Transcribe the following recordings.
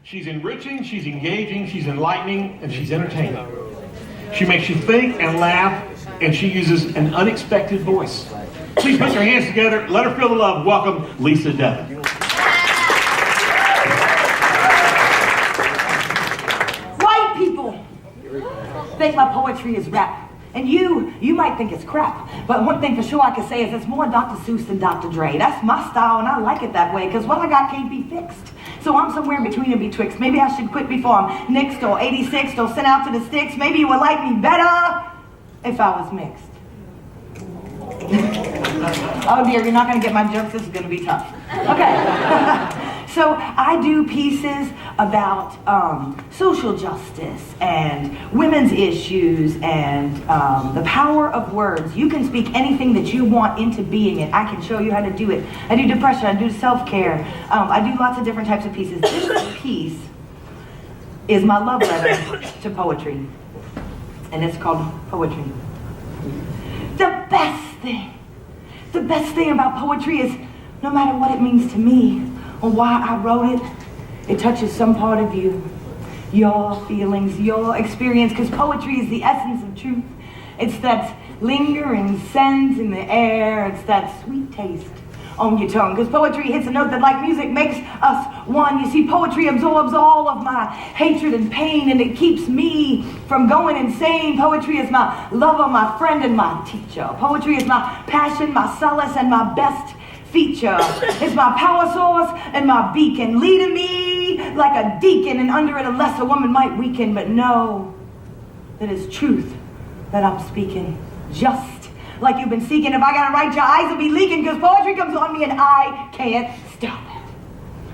She's enriching, she's engaging, she's enlightening, and she's entertaining. She makes you think and laugh, and she uses an unexpected voice. Please put your hands together. Let her feel the love. Welcome, Lisa Devon. White people think my poetry is rap. And you might think it's crap. But one thing for sure I can say is it's more Dr. Seuss than Dr. Dre. That's my style, and I like it that way, because what I got can't be fixed. So I'm somewhere in between and betwixt. Maybe I should quit before I'm nixed or 86 or sent out to the sticks. Maybe you would like me better if I was mixed. Oh dear, you're not going to get my jokes. This is going to be tough. Okay. So I do pieces about social justice and women's issues and the power of words. You can speak anything that you want into being, and I can show you how to do it. I do depression, I do self-care, I do lots of different types of pieces. This piece is my love letter to poetry, and it's called Poetry. The best thing about poetry is no matter what it means to me, or why I wrote it, it touches some part of you, your feelings, your experience, because poetry is the essence of truth. It's that lingering scent in the air, it's that sweet taste on your tongue, because poetry hits a note that, like music, makes us one. You see, poetry absorbs all of my hatred and pain, and it keeps me from going insane. Poetry is my lover, my friend, and my teacher. Poetry is my passion, my solace, and my best feature. It's my power source and my beacon, leading me like a deacon, and under it a lesser woman might weaken, but know that it's truth that I'm speaking, just like you've been seeking. If I gotta write, your eyes will be leaking, because poetry comes on me and I can't stop it.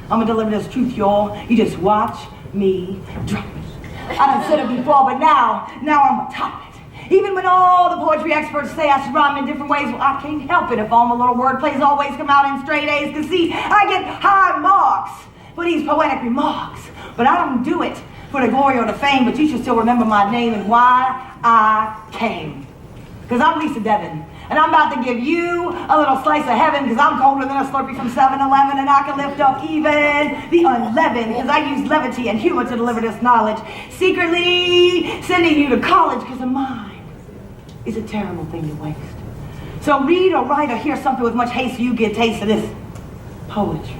I'm gonna deliver this truth, y'all. You just watch me drop it. I done said it before, but now I'm gonna top it. Even when all the poetry experts say I should rhyme in different ways, well, I can't help it if all my little word plays always come out in straight A's. Because see, I get high marks for these poetic remarks, but I don't do it for the glory or the fame, but you should still remember my name and why I came. Because I'm Lisa Devon, and I'm about to give you a little slice of heaven, because I'm colder than a Slurpee from 7-Eleven, and I can lift up even the unleavened, because I use levity and humor to deliver this knowledge, secretly sending you to college, because a mind is a terrible thing to waste. So read or write or hear something with much haste, you get a taste of this poetry,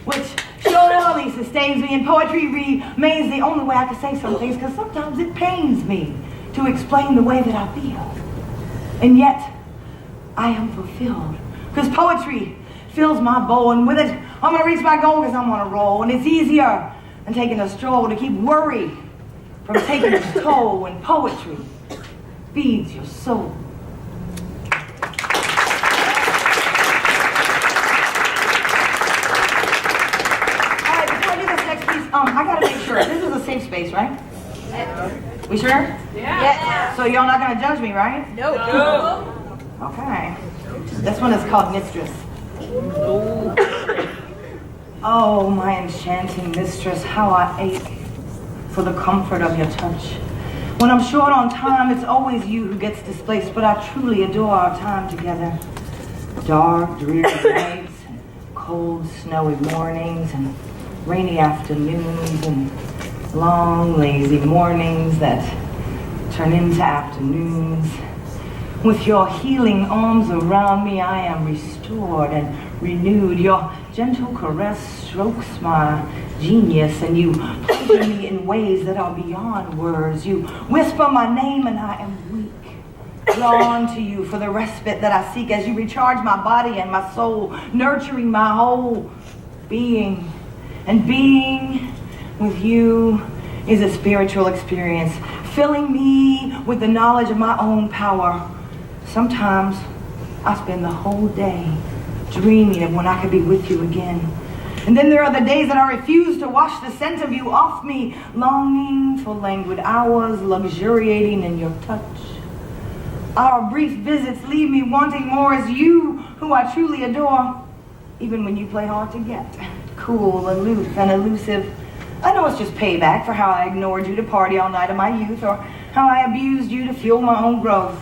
which surely sustains me, and poetry remains the only way I can say some things, because sometimes it pains me to explain the way that I feel. And yet, I am fulfilled, because poetry fills my bowl, and with it, I'm going to reach my goal, because I'm on a roll, and it's easier than taking a stroll to keep worry from taking its toll when poetry feeds your soul. All right, before I do this next piece, I got to make sure, this is a safe space, right? We sure? Yeah. So y'all not going to judge me, right? No. Okay. This one is called Mistress. Oh, my enchanting mistress, how I ache for the comfort of your touch. When I'm short on time, it's always you who gets displaced, but I truly adore our time together. Dark, dreary nights, and cold, snowy mornings, and rainy afternoons, and long, lazy mornings that turn into afternoons. With your healing arms around me, I am restored and renewed. Your gentle caress strokes my genius, and you pleasure me in ways that are beyond words. You whisper my name, and I am weak, drawn to you for the respite that I seek as you recharge my body and my soul, nurturing my whole being. And being with you is a spiritual experience, filling me with the knowledge of my own power. Sometimes I spend the whole day dreaming of when I could be with you again. And then there are the days that I refuse to wash the scent of you off me, longing for languid hours, luxuriating in your touch. Our brief visits leave me wanting more as you, who I truly adore, even when you play hard to get, cool, aloof, and elusive. I know it's just payback for how I ignored you to party all night in my youth, or how I abused you to fuel my own growth,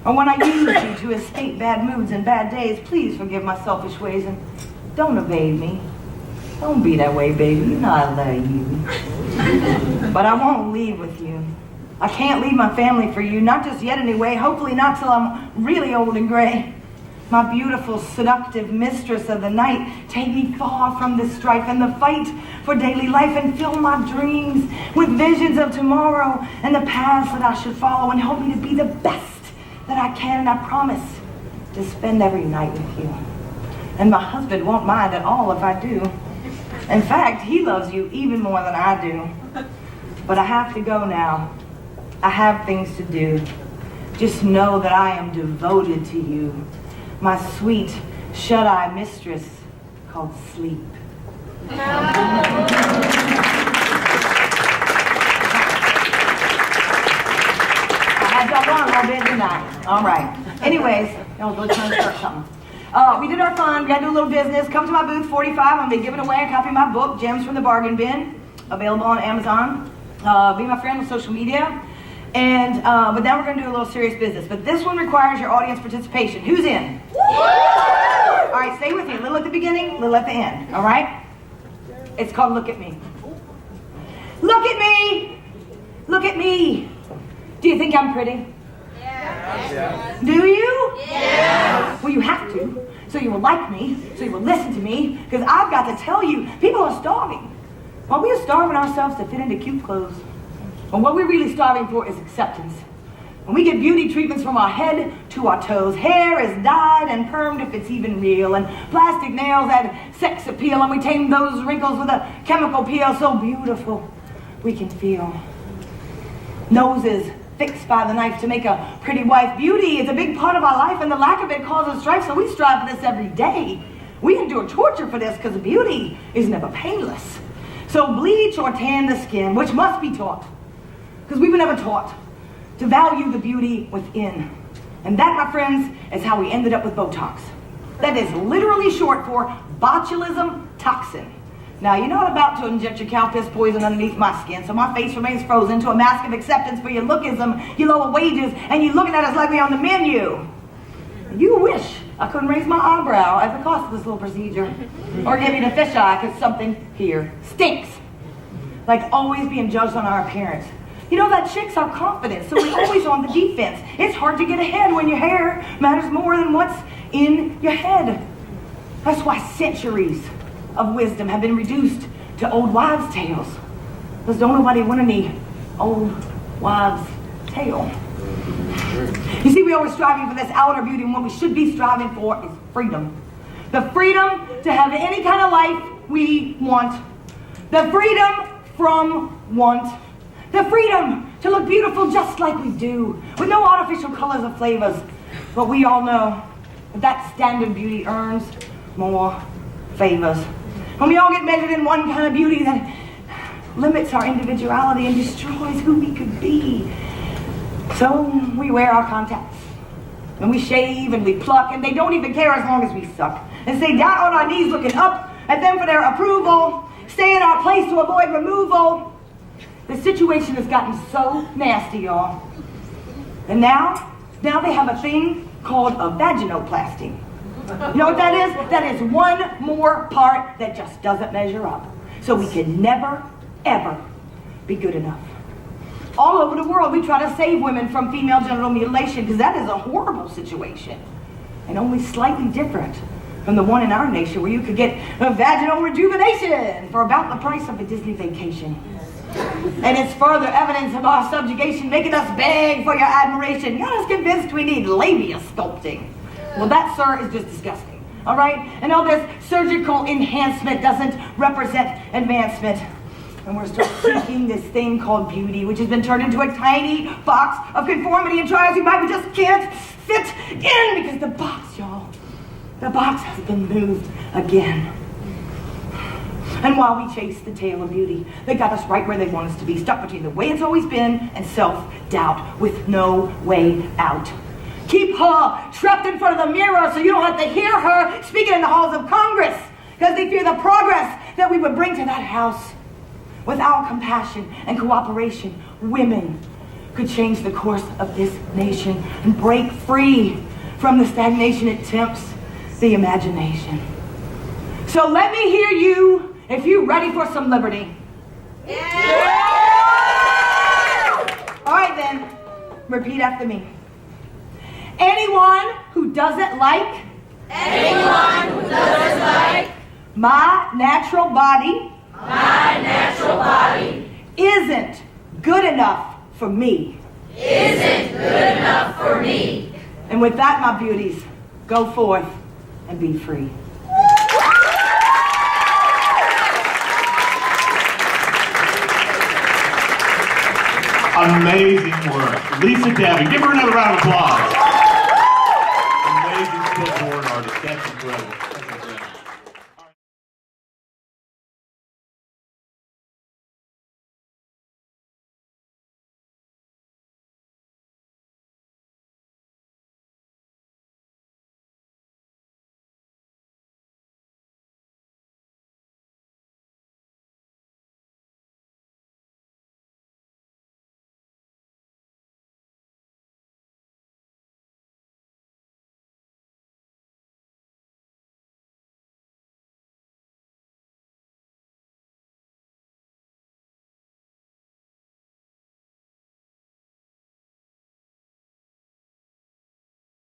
or when I used you to escape bad moods and bad days. Please forgive my selfish ways and don't evade me. Don't be that way, baby. You know I love you. But I won't leave with you. I can't leave my family for you, not just yet anyway, hopefully not till I'm really old and gray. My beautiful, seductive mistress of the night, take me far from this strife and the fight for daily life and fill my dreams with visions of tomorrow and the paths that I should follow and help me to be the best that I can, and I promise to spend every night with you. And my husband won't mind at all if I do. In fact, he loves you even more than I do. But I have to go now. I have things to do. Just know that I am devoted to you, my sweet, shut-eye mistress called sleep. I had y'all on a little bit tonight. All right. Anyways, we'll trying to start something. We did our fun. We got to do a little business. Come to my booth 45. I'm going to be giving away a copy of my book, Gems from the Bargain Bin, available on Amazon. Be my friend on social media. And but now we're going to do a little serious business. But this one requires your audience participation. Who's in? All right, stay with me. A little at the beginning, a little at the end. All right? It's called Look at Me. Look at me! Look at me! Do you think I'm pretty? Yes. Do you? Yes. Well, you have to. So you will like me. So you will listen to me. Because I've got to tell you, people are starving. Well, we are starving ourselves to fit into cute clothes. And what we're really starving for is acceptance. When we get beauty treatments from our head to our toes, hair is dyed and permed if it's even real, and plastic nails add sex appeal, and we tame those wrinkles with a chemical peel so beautiful we can feel. Noses fixed by the knife to make a pretty wife. Beauty is a big part of our life, and the lack of it causes strife, so we strive for this every day. We endure torture for this because beauty is never painless. So bleach or tan the skin, which must be taught. Because we were never taught to value the beauty within. And that, my friends, is how we ended up with Botox. That is literally short for botulism toxin. Now, you're not about to inject your cow piss poison underneath my skin, so my face remains frozen to a mask of acceptance for your lookism, your lower wages, and you looking at us like we on the menu. You wish I couldn't raise my eyebrow at the cost of this little procedure. Or give you the fisheye, because something here stinks. Like always being judged on our appearance. You know, that chicks our confidence, so we're always on the defense. It's hard to get ahead when your hair matters more than what's in your head. That's why centuries of wisdom have been reduced to old wives' tales. Because don't nobody want any old wives' tale. You see, we're always striving for this outer beauty, and what we should be striving for is freedom. The freedom to have any kind of life we want. The freedom from want. The freedom to look beautiful just like we do, with no artificial colors or flavors. But we all know that standard beauty earns more favors. When we all get measured in one kind of beauty that limits our individuality and destroys who we could be. So we wear our contacts, and we shave and we pluck, and they don't even care as long as we suck. And stay down on our knees looking up at them for their approval, stay in our place to avoid removal. The situation has gotten so nasty, y'all. And now they have a thing called a vaginoplasty. You know what that is? That is one more part that just doesn't measure up. So we can never, ever be good enough. All over the world, we try to save women from female genital mutilation because that is a horrible situation. And only slightly different from the one in our nation where you could get a vaginal rejuvenation for about the price of a Disney vacation. And it's further evidence of our subjugation, making us beg for your admiration. Got us convinced we need labia sculpting. Well, that, sir, is just disgusting. All right? And all this surgical enhancement doesn't represent advancement. And we're still seeking this thing called beauty, which has been turned into a tiny box of conformity and try as you might, we just can't fit in because the box, y'all, the box has been moved again. And while we chase the tail of beauty, they got us right where they want us to be, stuck between the way it's always been and self-doubt with no way out. Keep her trapped in front of the mirror so you don't have to hear her speaking in the halls of Congress because they fear the progress that we would bring to that house. Without compassion and cooperation, women could change the course of this nation and break free from the stagnation it tempts the imagination. So let me hear you if you're ready for some liberty. All right then, repeat after me. Anyone who doesn't like my natural body isn't good enough for me. And with that, my beauties, go forth and be free. Amazing work. Lisa Devon. Give her another round of applause. Amazing spoken word artist. That's incredible.